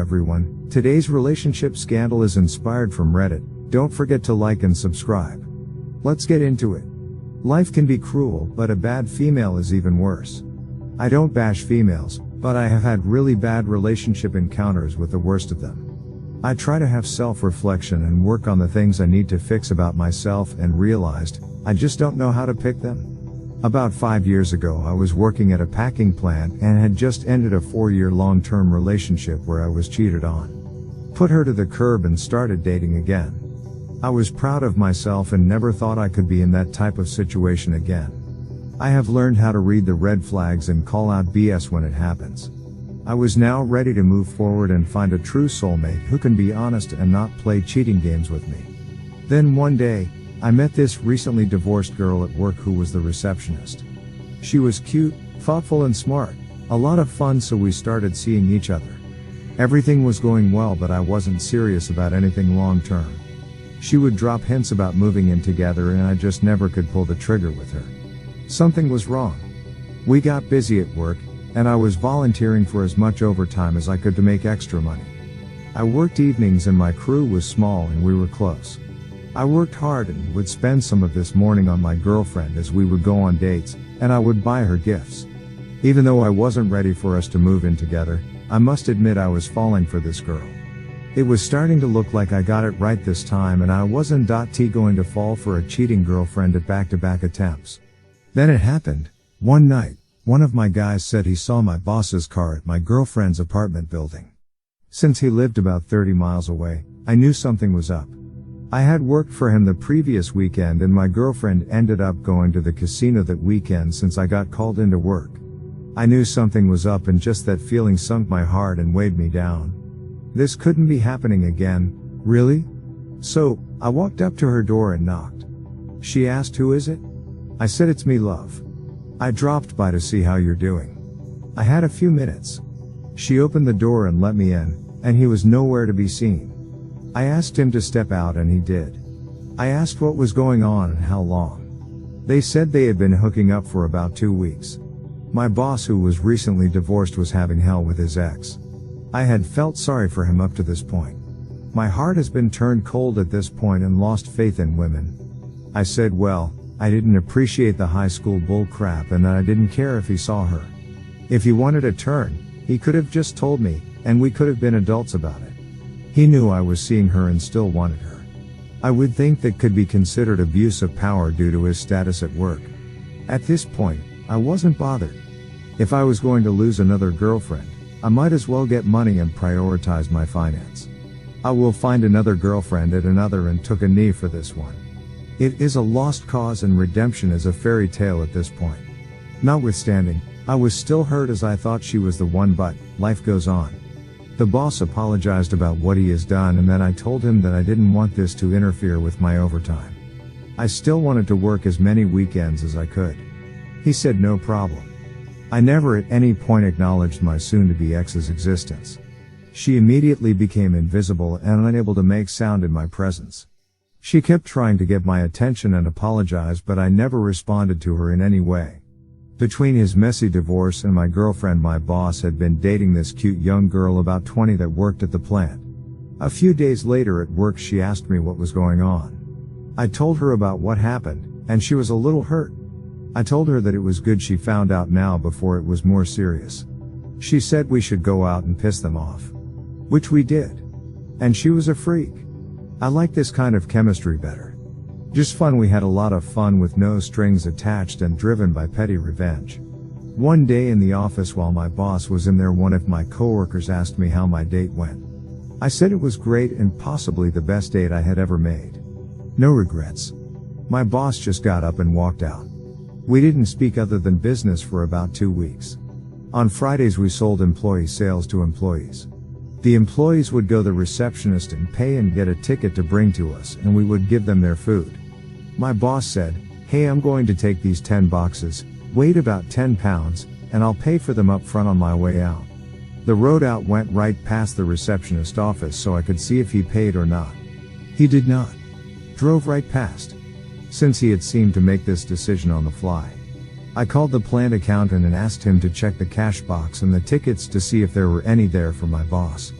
everyone, today's relationship scandal is inspired from Reddit. Don't forget to like and subscribe. Let's get into it. Life can be cruel, but a bad female is even worse. I don't bash females, but I have had really bad relationship encounters with the worst of them. I try to have self-reflection and work on the things I need to fix about myself and realized, I just don't know how to pick them. About 5 years ago I was working at a packing plant and had just ended a 4-year long-term relationship where I was cheated on. Put her to the curb and started dating again. I was proud of myself and never thought I could be in that type of situation again. I have learned how to read the red flags and call out BS when it happens. I was now ready to move forward and find a true soulmate who can be honest and not play cheating games with me. Then one day, I met this recently divorced girl at work who was the receptionist. She was cute, thoughtful and smart, a lot of fun, so we started seeing each other. Everything was going well, but I wasn't serious about anything long term. She would drop hints about moving in together and I just never could pull the trigger with her. Something was wrong. We got busy at work, and I was volunteering for as much overtime as I could to make extra money. I worked evenings and my crew was small and we were close. I worked hard and would spend some of this morning on my girlfriend as we would go on dates, and I would buy her gifts. Even though I wasn't ready for us to move in together, I must admit I was falling for this girl. It was starting to look like I got it right this time, and I wasn't going to fall for a cheating girlfriend at back-to-back attempts. Then it happened. One night, one of my guys said he saw my boss's car at my girlfriend's apartment building. Since he lived about 30 miles away, I knew something was up. I had worked for him the previous weekend and my girlfriend ended up going to the casino that weekend since I got called into work. I knew something was up, and just that feeling sunk my heart and weighed me down. This couldn't be happening again, really? So, I walked up to her door and knocked. She asked, "Who is it?" I said, "It's me, love. I dropped by to see how you're doing." I had a few minutes. She opened the door and let me in, and he was nowhere to be seen. I asked him to step out and he did. I asked what was going on and how long. They said they had been hooking up for about 2 weeks. My boss, who was recently divorced, was having hell with his ex. I had felt sorry for him up to this point. My heart has been turned cold at this point and lost faith in women. I said, well, I didn't appreciate the high school bull crap and that I didn't care if he saw her. If he wanted a turn, he could have just told me, and we could have been adults about it. He knew I was seeing her and still wanted her. I would think that could be considered abuse of power due to his status at work. At this point, I wasn't bothered. If I was going to lose another girlfriend, I might as well get money and prioritize my finance. I will find another girlfriend at another and took a knee for this one. It is a lost cause and redemption is a fairy tale at this point. Notwithstanding, I was still hurt as I thought she was the one, but life goes on. The boss apologized about what he has done, and then I told him that I didn't want this to interfere with my overtime. I still wanted to work as many weekends as I could. He said no problem. I never at any point acknowledged my soon-to-be ex's existence. She immediately became invisible and unable to make sound in my presence. She kept trying to get my attention and apologize, but I never responded to her in any way. Between his messy divorce and my girlfriend, my boss had been dating this cute young girl about 20 that worked at the plant. A few days later at work she asked me what was going on. I told her about what happened, and she was a little hurt. I told her that it was good she found out now before it was more serious. She said we should go out and piss them off. Which we did. And she was a freak. I like this kind of chemistry better. Just fun. We had a lot of fun with no strings attached and driven by petty revenge. One day in the office while my boss was in there, one of my coworkers asked me how my date went. I said it was great and possibly the best date I had ever made. No regrets. My boss just got up and walked out. We didn't speak other than business for about 2 weeks. On Fridays we sold employee sales to employees. The employees would go to the receptionist and pay and get a ticket to bring to us, and we would give them their food. My boss said, "Hey, I'm going to take these 10 boxes, weighed about 10 pounds, and I'll pay for them up front on my way out." The road out went right past the receptionist office so I could see if he paid or not. He did not. Drove right past. Since he had seemed to make this decision on the fly, I called the plant accountant and asked him to check the cash box and the tickets to see if there were any there for my boss.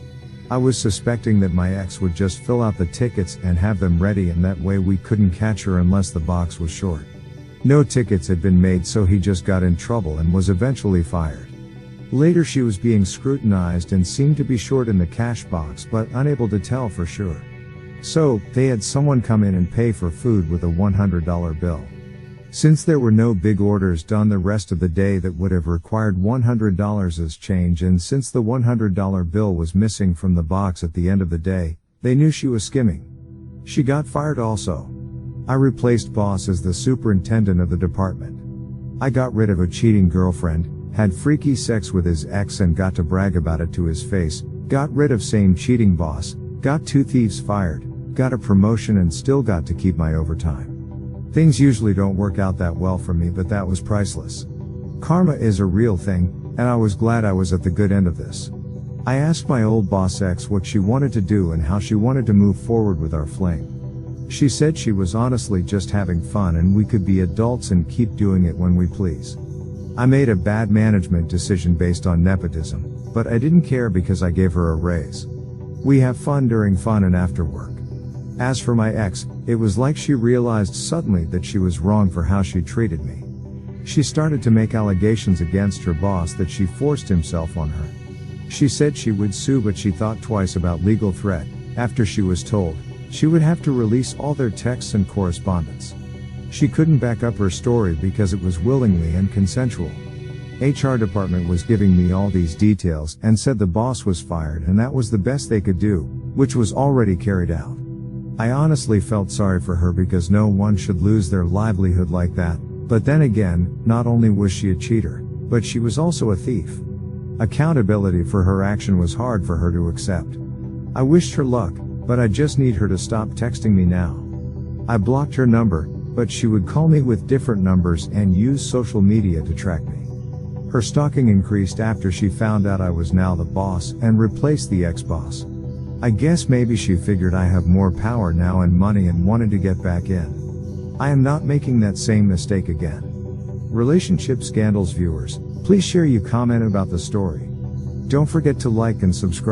I was suspecting that my ex would just fill out the tickets and have them ready, and that way we couldn't catch her unless the box was short. No tickets had been made, so he just got in trouble and was eventually fired. Later she was being scrutinized and seemed to be short in the cash box, but unable to tell for sure. So, they had someone come in and pay for food with a $100 bill. Since there were no big orders done the rest of the day that would have required $100 as change, and since the $100 bill was missing from the box at the end of the day, they knew she was skimming. She got fired also. I replaced boss as the superintendent of the department. I got rid of a cheating girlfriend, had freaky sex with his ex and got to brag about it to his face, got rid of same cheating boss, got 2 thieves fired, got a promotion and still got to keep my overtime. Things usually don't work out that well for me, but that was priceless. Karma is a real thing, and I was glad I was at the good end of this. I asked my old boss ex what she wanted to do and how she wanted to move forward with our fling. She said she was honestly just having fun and we could be adults and keep doing it when we please. I made a bad management decision based on nepotism, but I didn't care because I gave her a raise. We have fun during fun and after work. As for my ex, it was like she realized suddenly that she was wrong for how she treated me. She started to make allegations against her boss that she forced himself on her. She said she would sue, but she thought twice about legal threat, after she was told she would have to release all their texts and correspondence. She couldn't back up her story because it was willingly and consensual. HR department was giving me all these details and said the boss was fired and that was the best they could do, which was already carried out. I honestly felt sorry for her because no one should lose their livelihood like that, but then again, not only was she a cheater, but she was also a thief. Accountability for her action was hard for her to accept. I wished her luck, but I just need her to stop texting me now. I blocked her number, but she would call me with different numbers and use social media to track me. Her stalking increased after she found out I was now the boss and replaced the ex-boss. I guess maybe she figured I have more power now and money and wanted to get back in. I am not making that same mistake again. Relationship Scandals viewers, please share your comment about the story. Don't forget to like and subscribe.